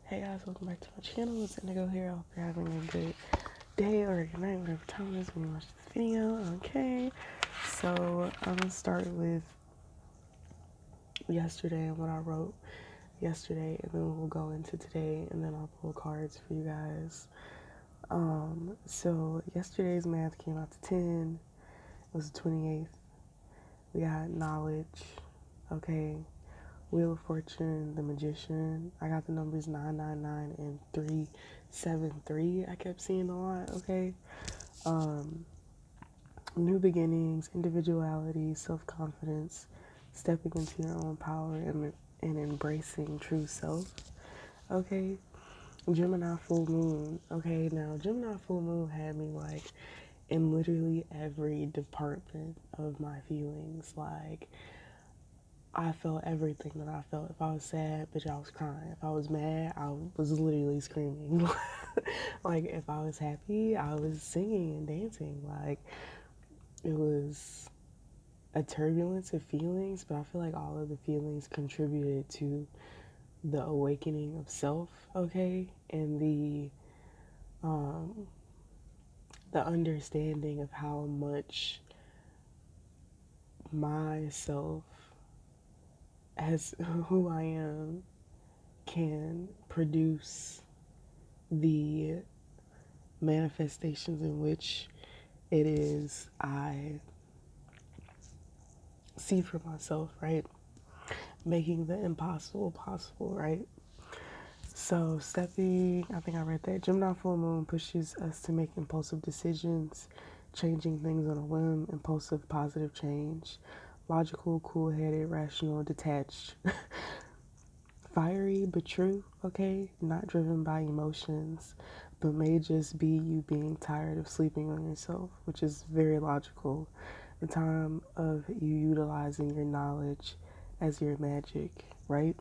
Hey guys, welcome back to my channel. It's Indigo here. I hope you're having a good day or good night, whatever time it is when you watch this video. Okay, so I'm gonna start with yesterday and what I wrote yesterday, and then we'll go into today, and then I'll pull cards for you guys. So yesterday's math came out to 10. It was the 28th. We got knowledge. Okay. Wheel of Fortune, the Magician. I got the numbers 999 and 373. I kept seeing a lot, okay? New beginnings, individuality, self-confidence, stepping into your own power and embracing true self, okay? Gemini full moon, okay? Now, Gemini full moon had me like in literally every department of my feelings. Like, I felt everything that I felt. If I was sad, bitch, I was crying. If I was mad, I was literally screaming. Like, if I was happy, I was singing and dancing. Like, it was a turbulence of feelings, but I feel like all of the feelings contributed to the awakening of self, okay? And the understanding of how much myself as who I am can produce the manifestations in which it is I see for myself, right? Making the impossible possible, right? So, stepping, I think I read that. Gemini full moon pushes us to make impulsive decisions, changing things on a whim, impulsive, positive change, logical, cool headed, rational, detached, fiery but true, okay? Not driven by emotions, but may just be you being tired of sleeping on yourself, which is very logical. The time of you utilizing your knowledge as your magic, right?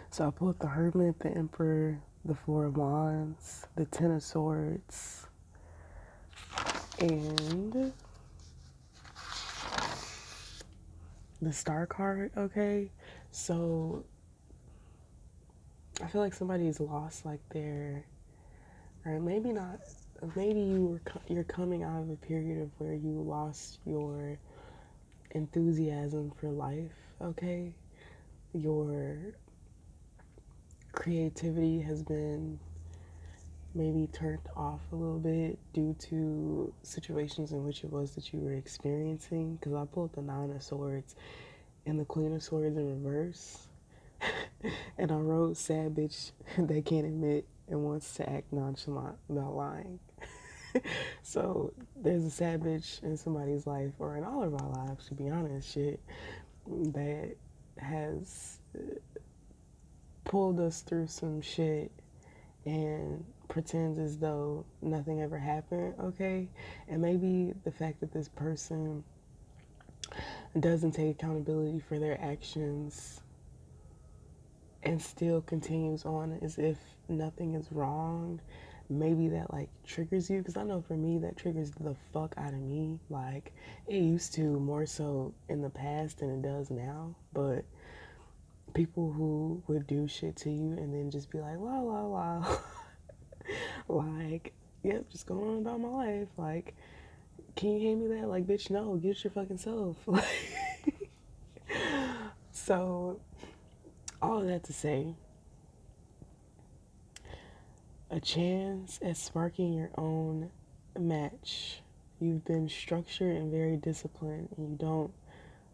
So I pulled the Hermit, the Emperor, the Four of Wands, the Ten of Swords, and the Star card, okay? So I feel like somebody's lost like their, or maybe not, maybe you're coming out of a period of where you lost your enthusiasm for life, okay? Your creativity has been maybe turned off a little bit due to situations in which it was that you were experiencing. Because I pulled the Nine of Swords and the Queen of Swords in reverse. And I wrote sad bitch that can't admit and wants to act nonchalant about lying. So there's a sad bitch in somebody's life, or in all of our lives, to be honest, shit, that has pulled us through some shit and pretends as though nothing ever happened, okay? And maybe the fact that this person doesn't take accountability for their actions and still continues on as if nothing is wrong, maybe that like triggers you. Because I know for me that triggers the fuck out of me. Like, it used to more so in the past than it does now. But people who would do shit to you and then just be like la la la like, yep, just going on about my life. Like, can you hand me that? Like, bitch, no, get it your fucking self. So, all of that to say, a chance at sparking your own match. You've been structured and very disciplined, and you don't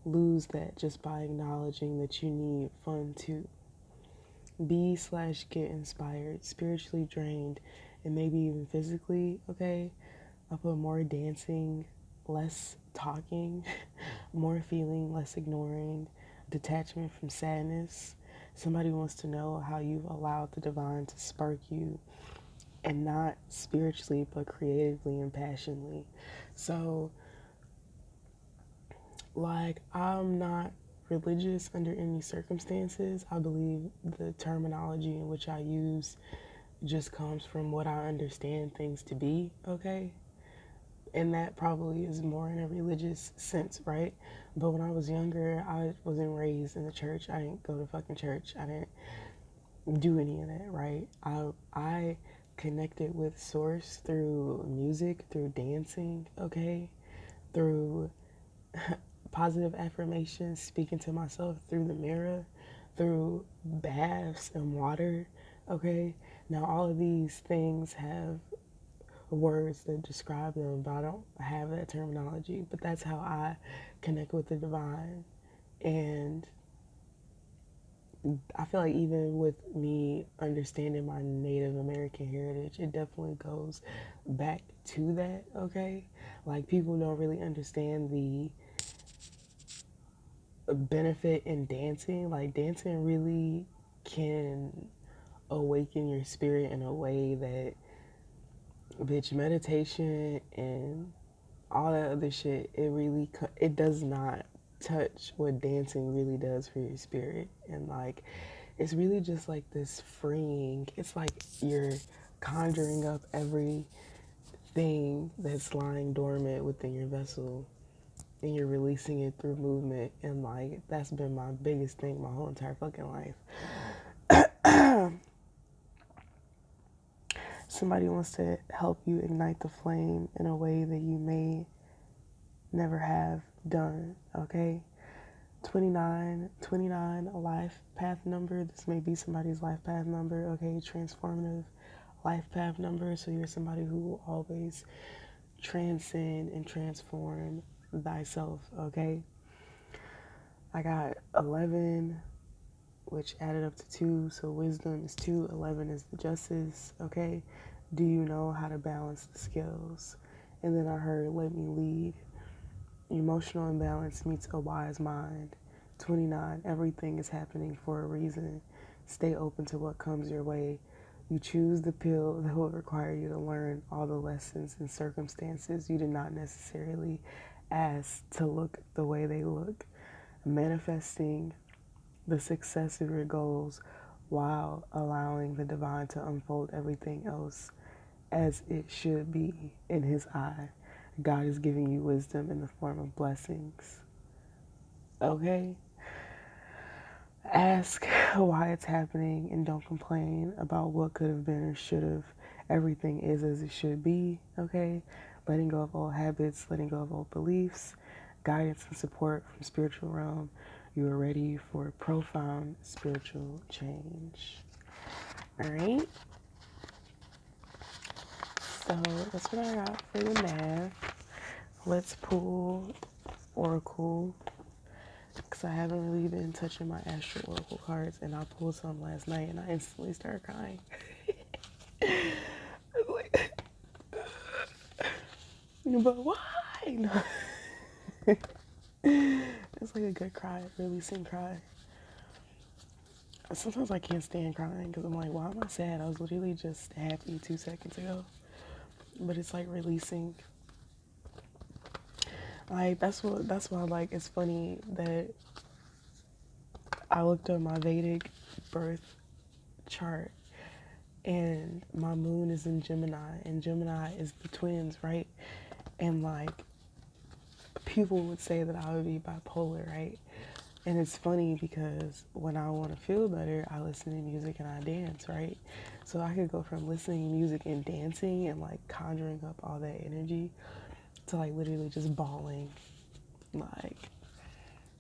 lose that just by acknowledging that you need fun too. Be/get inspired, spiritually drained, and maybe even physically, okay? I put more dancing, less talking, more feeling, less ignoring, detachment from sadness. Somebody wants to know how you've allowed the divine to spark you, and not spiritually, but creatively and passionately. So, like, I'm not religious under any circumstances. I believe the terminology in which I use just comes from what I understand things to be, okay? And that probably is more in a religious sense, right? But when I was younger, I wasn't raised in the church. I didn't go to fucking church. I didn't do any of that, right? I connected with source through music, through dancing, okay? Through positive affirmations, speaking to myself through the mirror, through baths and water, okay? Now all of these things have words that describe them, but I don't have that terminology. But that's how I connect with the divine. And I feel like even with me understanding my Native American heritage, it definitely goes back to that, okay? Like, people don't really understand the benefit in dancing. Like, dancing really can awaken your spirit in a way that, bitch, meditation and all that other shit, it does not touch what dancing really does for your spirit. And like, it's really just like this freeing. It's like you're conjuring up everything that's lying dormant within your vessel, and you're releasing it through movement. And like, that's been my biggest thing my whole entire fucking life. Somebody wants to help you ignite the flame in a way that you may never have done, okay? 29, a life path number. This may be somebody's life path number, okay? Transformative life path number. So you're somebody who will always transcend and transform thyself, okay? I got 11, which added up to 2. So wisdom is 2, 11 is the justice, okay? Do you know how to balance the skills? And then I heard, let me lead. Emotional imbalance meets a wise mind. 29, everything is happening for a reason. Stay open to what comes your way. You choose the pill that will require you to learn all the lessons and circumstances you did not necessarily ask to look the way they look. Manifesting the success of your goals while allowing the divine to unfold everything else as it should be in His eye. God is giving you wisdom in the form of blessings. Okay? Ask why it's happening and don't complain about what could have been or should have. Everything is as it should be. Okay? Letting go of old habits, letting go of old beliefs, guidance and support from spiritual realm. You are ready for profound spiritual change. All right? So that's what I got for the math. Let's pull Oracle, because I haven't really been touching my Astro Oracle cards, and I pulled some last night and I instantly started crying. But why? No. It's like a good cry, releasing cry. Sometimes I can't stand crying because I'm like, why am I sad? I was literally just happy 2 seconds ago. But it's like releasing. Like, that's why, like, it's funny that I looked up my Vedic birth chart, and my moon is in Gemini, and Gemini is the twins, right? And like, people would say that I would be bipolar, right? And it's funny because when I want to feel better, I listen to music and I dance, right? So I could go from listening to music and dancing and like conjuring up all that energy to like literally just bawling, like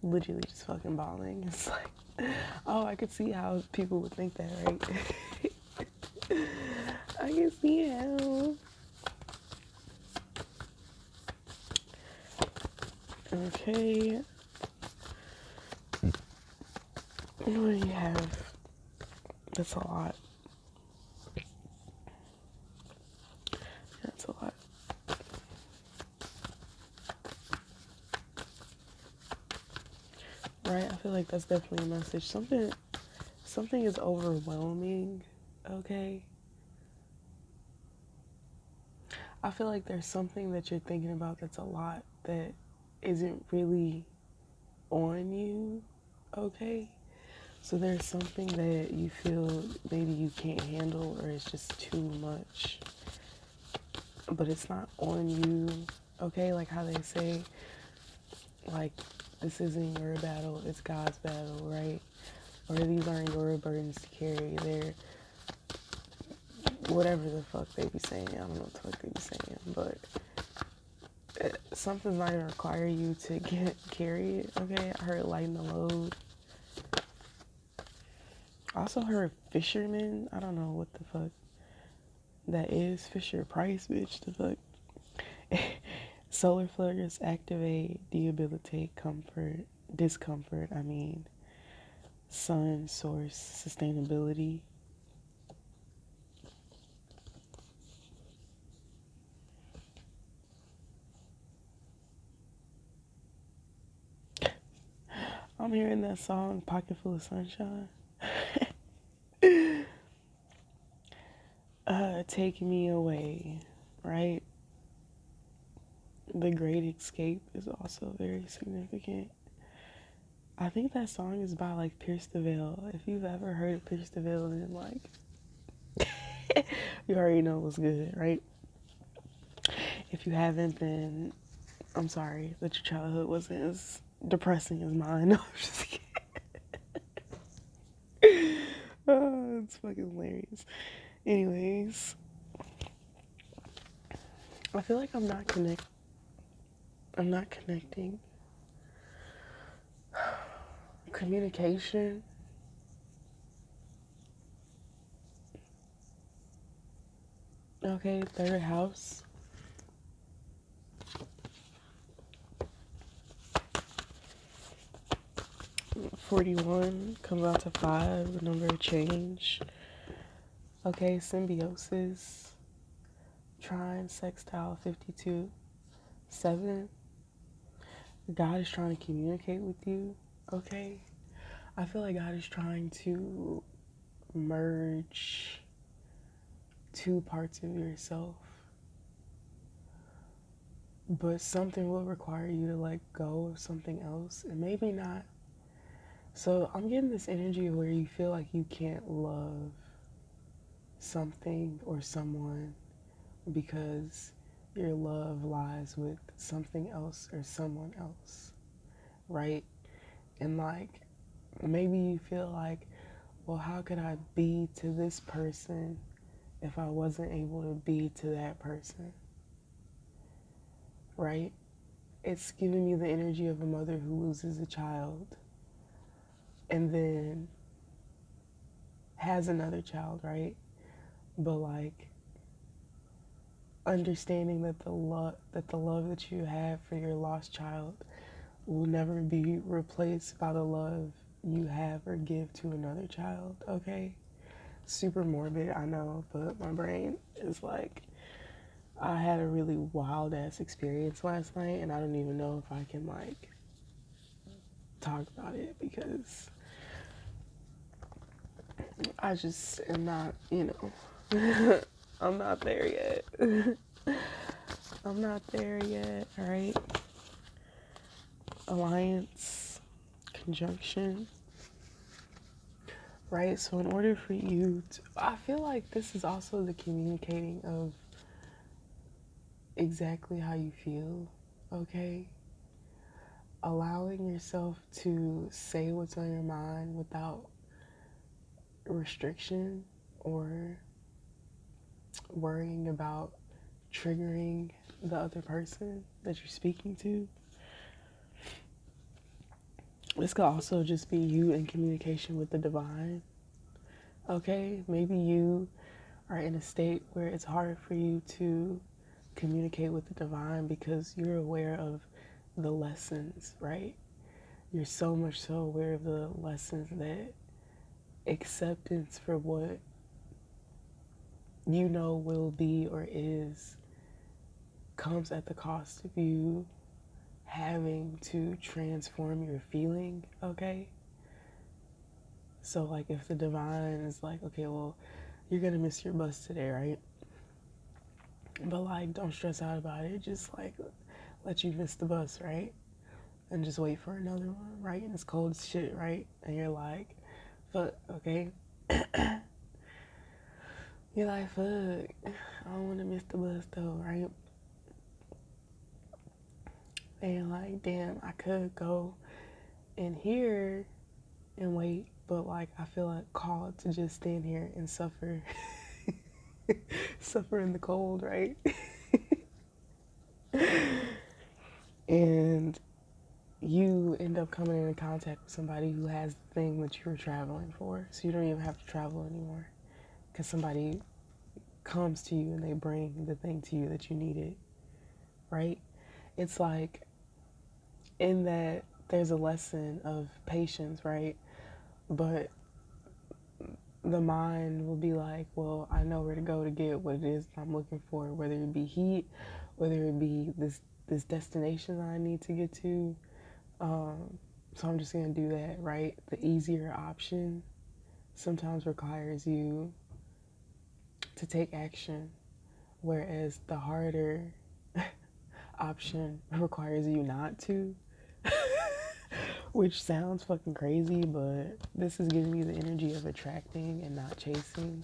literally just fucking bawling. It's like, oh, I could see how people would think that, right? I can see how. Okay. What do you have? That's a lot. That's a lot. Right? I feel like that's definitely a message. Something is overwhelming, okay? I feel like there's something that you're thinking about that's a lot that isn't really on you, okay? So there's something that you feel maybe you can't handle or it's just too much, but it's not on you, okay? Like how they say, like, this isn't your battle, it's God's battle, right? or these aren't your burdens to carry. They're whatever the fuck they be saying. I don't know what the fuck they be saying, but something's not gonna require you to carry it. Okay, I heard lighten the load. I also heard fisherman. I don't know what the fuck that is. Fisher Price, bitch. The fuck. Solar flares activate, debilitate, discomfort. I mean, sun source sustainability. I'm hearing that song, Pocket Full of Sunshine. Take me away, right? The Great Escape is also very significant. I think that song is by like Pierce the Veil. If you've ever heard of Pierce the Veil, then like you already know what's good, right? If you haven't, then I'm sorry that your childhood wasn't as depressing as mine. No, I'm just kidding. Oh, it's fucking hilarious. Anyways, I feel like I'm not connecting. Communication. Okay, third house. $41 comes out to 5, the number of change. Okay, symbiosis. Trine, sextile, 52. 7. God is trying to communicate with you. Okay. I feel like God is trying to merge two parts of yourself. But something will require you to let go of something else. And maybe not. So I'm getting this energy where you feel like you can't love something or someone because your love lies with something else or someone else, right? And like maybe you feel like, well, how could I be to this person if I wasn't able to be to that person, right? It's giving me the energy of a mother who loses a child and then has another child, right? But like understanding that the love that you have for your lost child will never be replaced by the love you have or give to another child. Okay, super morbid, I know, but my brain is like, I had a really wild ass experience last night and I don't even know if I can like talk about it because I just am not, I'm not there yet. I'm not there yet, alright? Alliance, conjunction, right? So in order for you to, I feel like this is also the communicating of exactly how you feel, okay? Allowing yourself to say what's on your mind without restriction or worrying about triggering the other person that you're speaking to. This could also just be you in communication with the divine. Okay, maybe you are in a state where it's hard for you to communicate with the divine because you're aware of the lessons, right? You're so much so aware of the lessons that acceptance for what you know will be or is comes at the cost of you having to transform your feeling, okay? So like if the divine is like, okay, well, you're gonna miss your bus today, right? But like don't stress out about it, just like let you miss the bus, right? And just wait for another one, right? And it's cold as shit, right? And you're like, fuck, okay? You're like, fuck, I don't wanna miss the bus though, right? And like, damn, I could go in here and wait but like I feel like called to just stand here and suffer, suffer in the cold, right? And you end up coming into contact with somebody who has the thing that you were traveling for, so you don't even have to travel anymore, because somebody comes to you and they bring the thing to you that you needed, right? It's like in that there's a lesson of patience, right? But the mind will be like, well, I know where to go to get what it is I'm looking for, whether it be heat, whether it be this destination that I need to get to. So I'm just gonna do that, right? The easier option sometimes requires you to take action, whereas the harder option requires you not to. Which sounds fucking crazy, but this is giving me the energy of attracting and not chasing,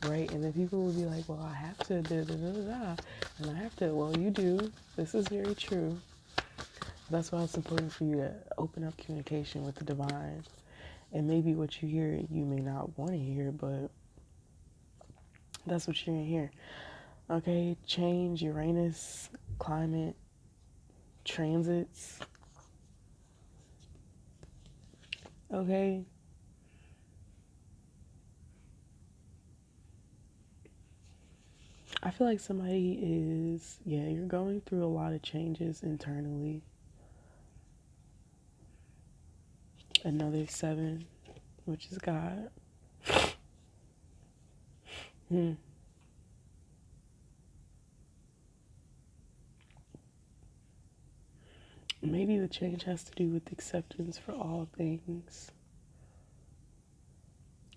right? And then people will be like, well, I have to da da da da, and I have to, well, you do. This is very true. That's why it's important for you to open up communication with the divine. And maybe what you hear, you may not want to hear, but that's what you're going to hear. Okay, change, Uranus, climate, transits. Okay. I feel like somebody is, you're going through a lot of changes internally. Another 7, which is God. Maybe the change has to do with acceptance for all things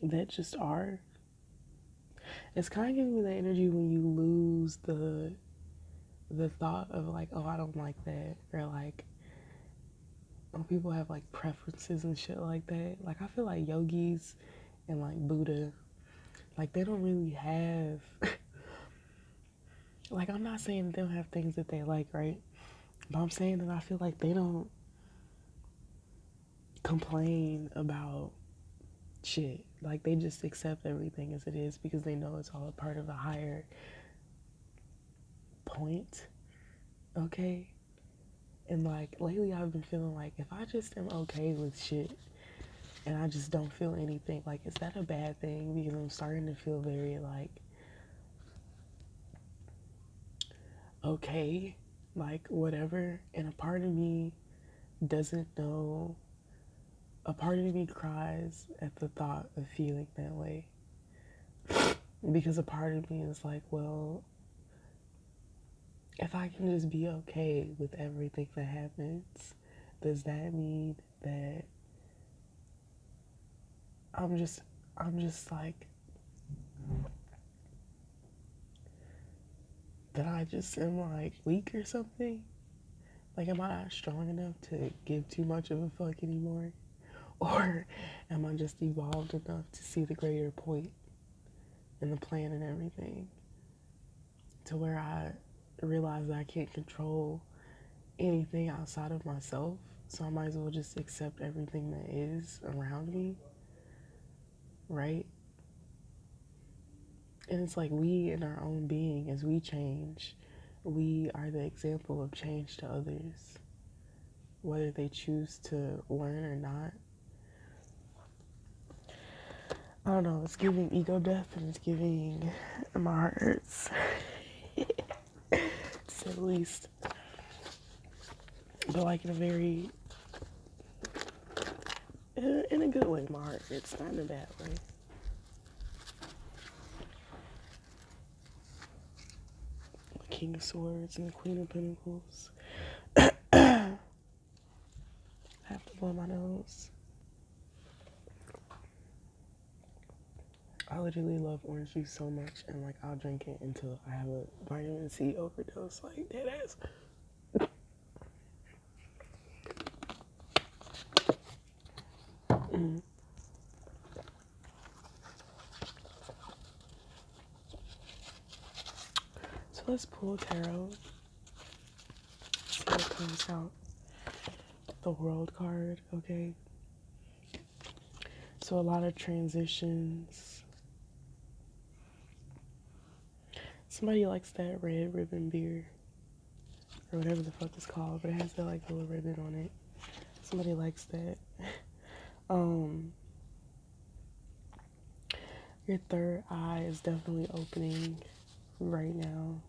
that just are. It's kind of giving me the energy when you lose the thought of like, oh, I don't like that, or like when people have like preferences and shit like that. Like I feel like yogis and like Buddha, like they don't really have like, I'm not saying they don't have things that they like, right? But I'm saying that I feel like they don't complain about shit. Like they just accept everything as it is because they know it's all a part of a higher point. Okay? And like lately I've been feeling like if I just am okay with shit and I just don't feel anything, like is that a bad thing? Because I'm starting to feel very like okay, like whatever. And a part of me doesn't know, a part of me cries at the thought of feeling that way. Because a part of me is like, well, if I can just be okay with everything that happens, does that mean that I'm just like, that I just am like weak or something? Like, am I not strong enough to give too much of a fuck anymore? Or am I just evolved enough to see the greater point and the plan and everything? To where I realize that I can't control anything outside of myself. So I might as well just accept everything that is around me, right? And it's like we in our own being, as we change, we are the example of change to others, whether they choose to learn or not. I don't know, it's giving ego death and it's giving my heart hurts, to say the least. But like in a very, in a good way, my heart hurts, not in a bad way. The King of Swords and the Queen of Pentacles. I have to blow my nose. I literally love orange juice so much, and like I'll drink it until I have a vitamin C overdose, like dead ass. So let's pull tarot, see what comes out. The World card, okay? So So a lot of transitions. Somebody likes that red ribbon beer, or whatever the fuck it's called, but it has that like little ribbon on it. Somebody likes that. Your third eye is definitely opening right now,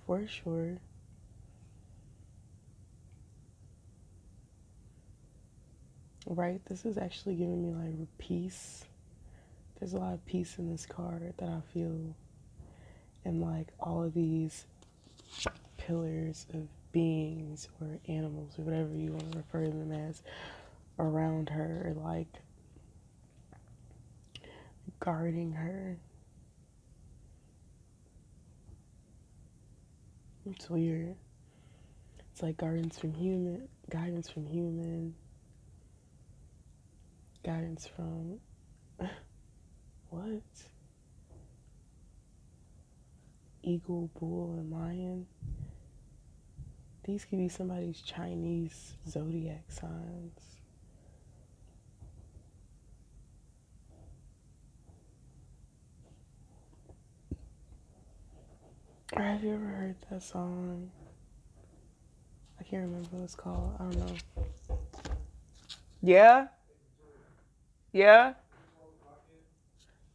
for sure. Right, this is actually giving me like peace. There's a lot of peace in this card that I feel, and like all of these pillars of beings or animals or whatever you want to refer to them as around her, like guarding her. It's weird. It's like guidance from human, guidance from what? Eagle, bull, and lion. These could be somebody's Chinese zodiac signs. Or have you ever heard that song? I can't remember what it's called. I don't know. Yeah? Yeah?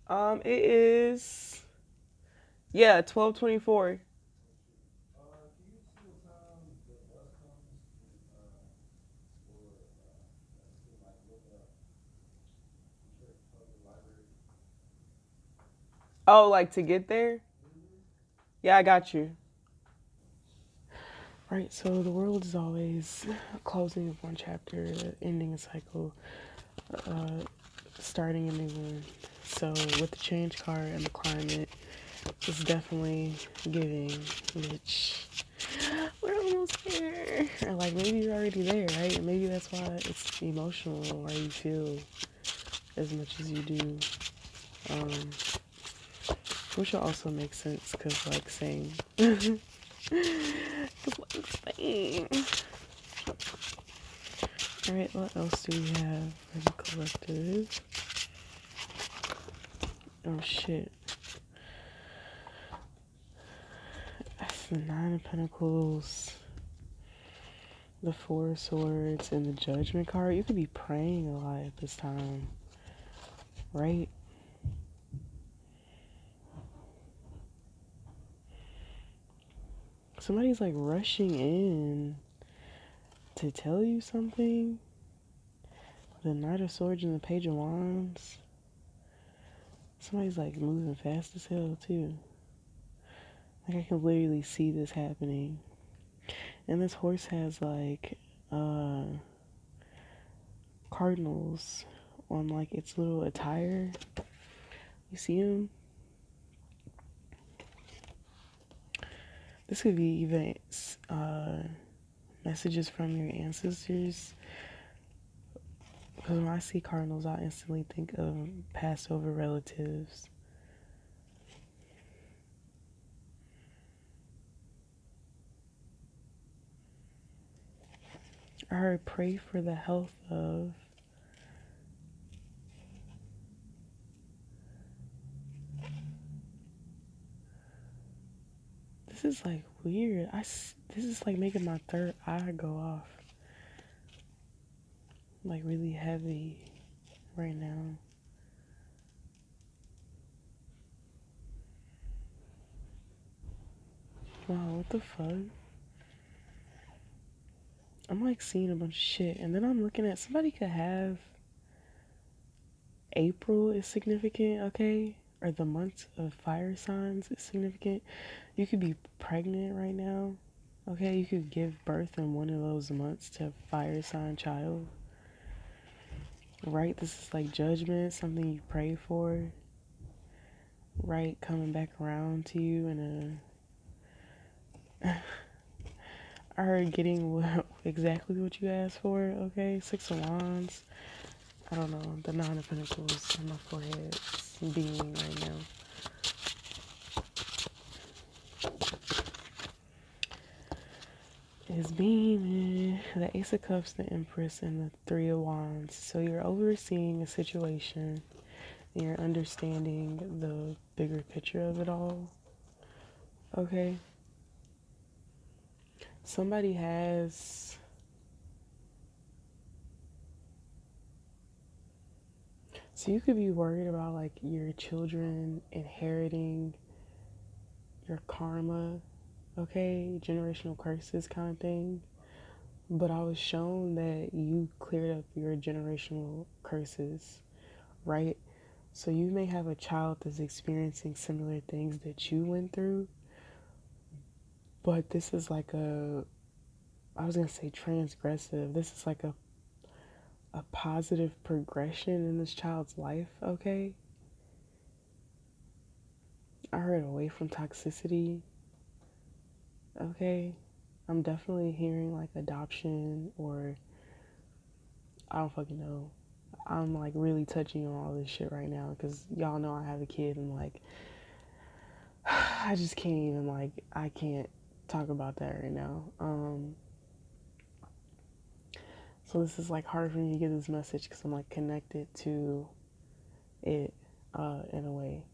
It is. Yeah, 12:24. Oh, like to get there? Yeah, I got you. Right, so the world is always closing of one chapter, ending a cycle, starting a new one. So with the change card and the climate, it's definitely giving, which we're almost there. Or like maybe you're already there, right? And maybe that's why it's emotional, why you feel as much as you do. Which will also make sense because like same. Because like same. Alright, what else do we have for the collective? Oh shit. That's the Nine of Pentacles, the Four of Swords, and the Judgment card. You could be praying a lot at this time, right? Somebody's like rushing in to tell you something. The Knight of Swords and the Page of Wands. Somebody's like moving fast as hell too. Like I can literally see this happening. And this horse has like cardinals on like its little attire. You see them? This could be even messages from your ancestors. Because when I see cardinals, I instantly think of Passover relatives. I heard pray for the health of. This is like weird. This is like making my third eye go off. Like really heavy right now. Wow, what the fuck? I'm like seeing a bunch of shit, and then I'm looking at somebody could have April is significant, okay? Or the month of fire signs is significant. You could be pregnant right now, okay? You could give birth in one of those months to a fire sign child, right? This is like judgment, something you pray for, right? Coming back around to you in a. I heard getting exactly what you asked for, okay? Six of Wands. I don't know. The Nine of Pentacles on my forehead is beaming right now. It's beaming. The the Ace of Cups, the Empress, and the Three of Wands. So you're overseeing a situation and you're understanding the bigger picture of it all. Okay? Somebody has... So you could be worried about like your children inheriting your karma, okay? Generational curses kind of thing. But I was shown that you cleared up your generational curses, right? So you may have a child that's experiencing similar things that you went through, but this is like I was gonna say transgressive. This is like a positive progression in this child's life, okay? I heard away from toxicity, okay? I'm definitely hearing like adoption, or I don't fucking know. I'm like really touching on all this shit right now because y'all know I have a kid and like I just can't even like I can't talk about that right now. So this is like hard for me to get this message because I'm like connected to it in a way.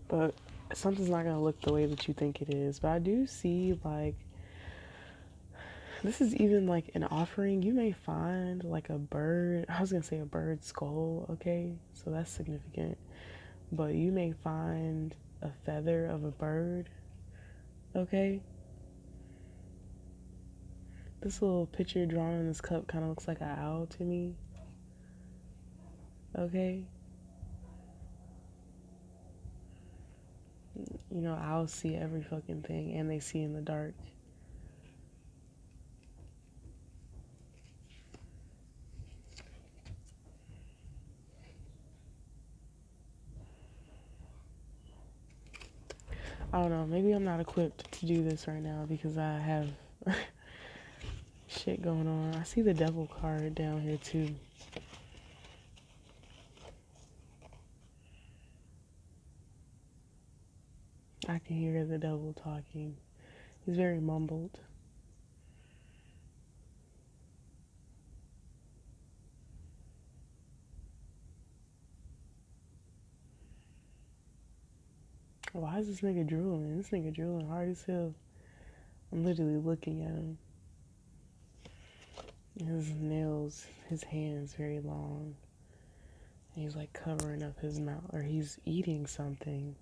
But something's not gonna look the way that you think it is. But I do see like this is even like an offering. You may find like a bird. I was gonna say a bird skull, okay? So that's significant. But you may find a feather of a bird, okay? This little picture drawn in this cup kind of looks like an owl to me, okay? You know, owls see every fucking thing and they see in the dark. I don't know, maybe I'm not equipped to do this right now because I have shit going on. I see the devil card down here too. I can hear the devil talking. He's very mumbled. Why is this nigga drooling? This nigga drooling hard as hell. I'm literally looking at him. His nails, his hands very long. And he's like covering up his mouth, or he's eating something.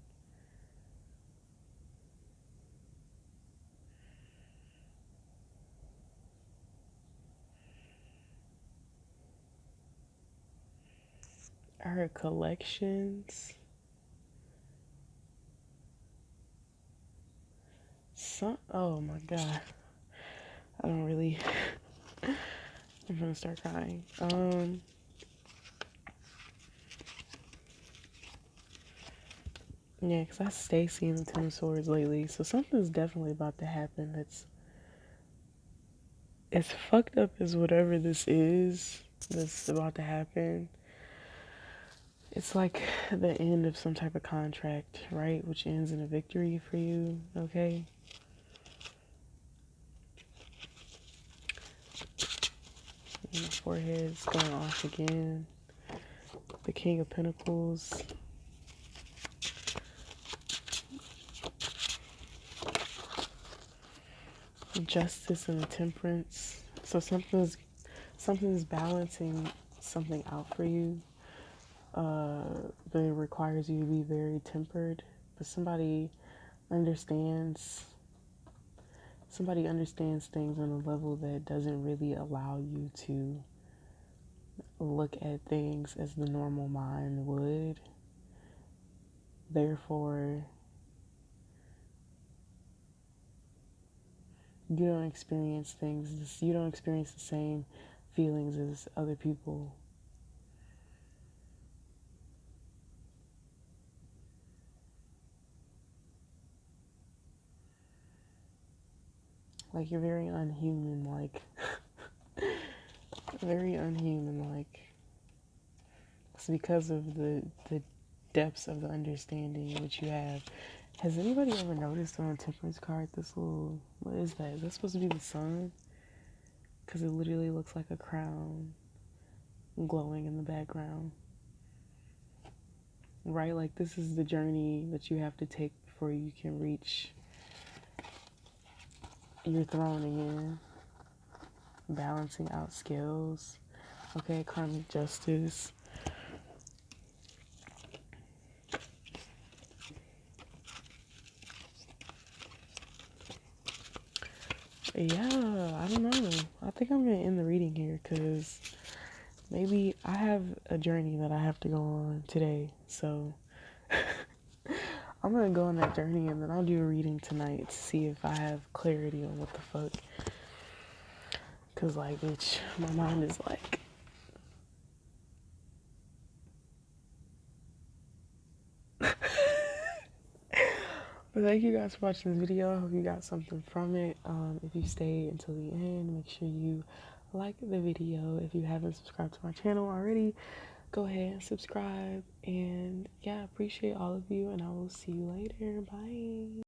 I heard collections. Oh my god. I don't really. I'm gonna start crying. Yeah, because I stay seeing the Ten of Swords lately, so something's definitely about to happen that's as fucked up as whatever this is that's about to happen. It's like the end of some type of contract, right? Which ends in a victory for you, okay? And my forehead's going off again. The King of Pentacles. Justice and the Temperance. So something's balancing something out for you. But it requires you to be very tempered. But understands somebody understands things on a level that doesn't really allow you to look at things as the normal mind would. Therefore, you don't experience the same feelings as other people. Like, you're very unhuman, like, very unhuman, like. It's because of the depths of the understanding which you have. Has anybody ever noticed on a temperance card this little, what is that? Is that supposed to be the sun? Because it literally looks like a crown glowing in the background. Right? Like, this is the journey that you have to take before you can reach your throne again. Balancing out scales. Okay, karmic justice. Yeah, I don't know. I think I'm gonna end the reading here because maybe I have a journey that I have to go on today. So I'm gonna go on that journey and then I'll do a reading tonight to see if I have clarity on what the fuck. Cause like, bitch, my mind is like, but thank you guys for watching this video. I hope you got something from it. If you stay until the end, make sure you like the video. If you haven't subscribed to my channel already, go ahead and subscribe. And yeah, appreciate all of you, and I will see you later. Bye.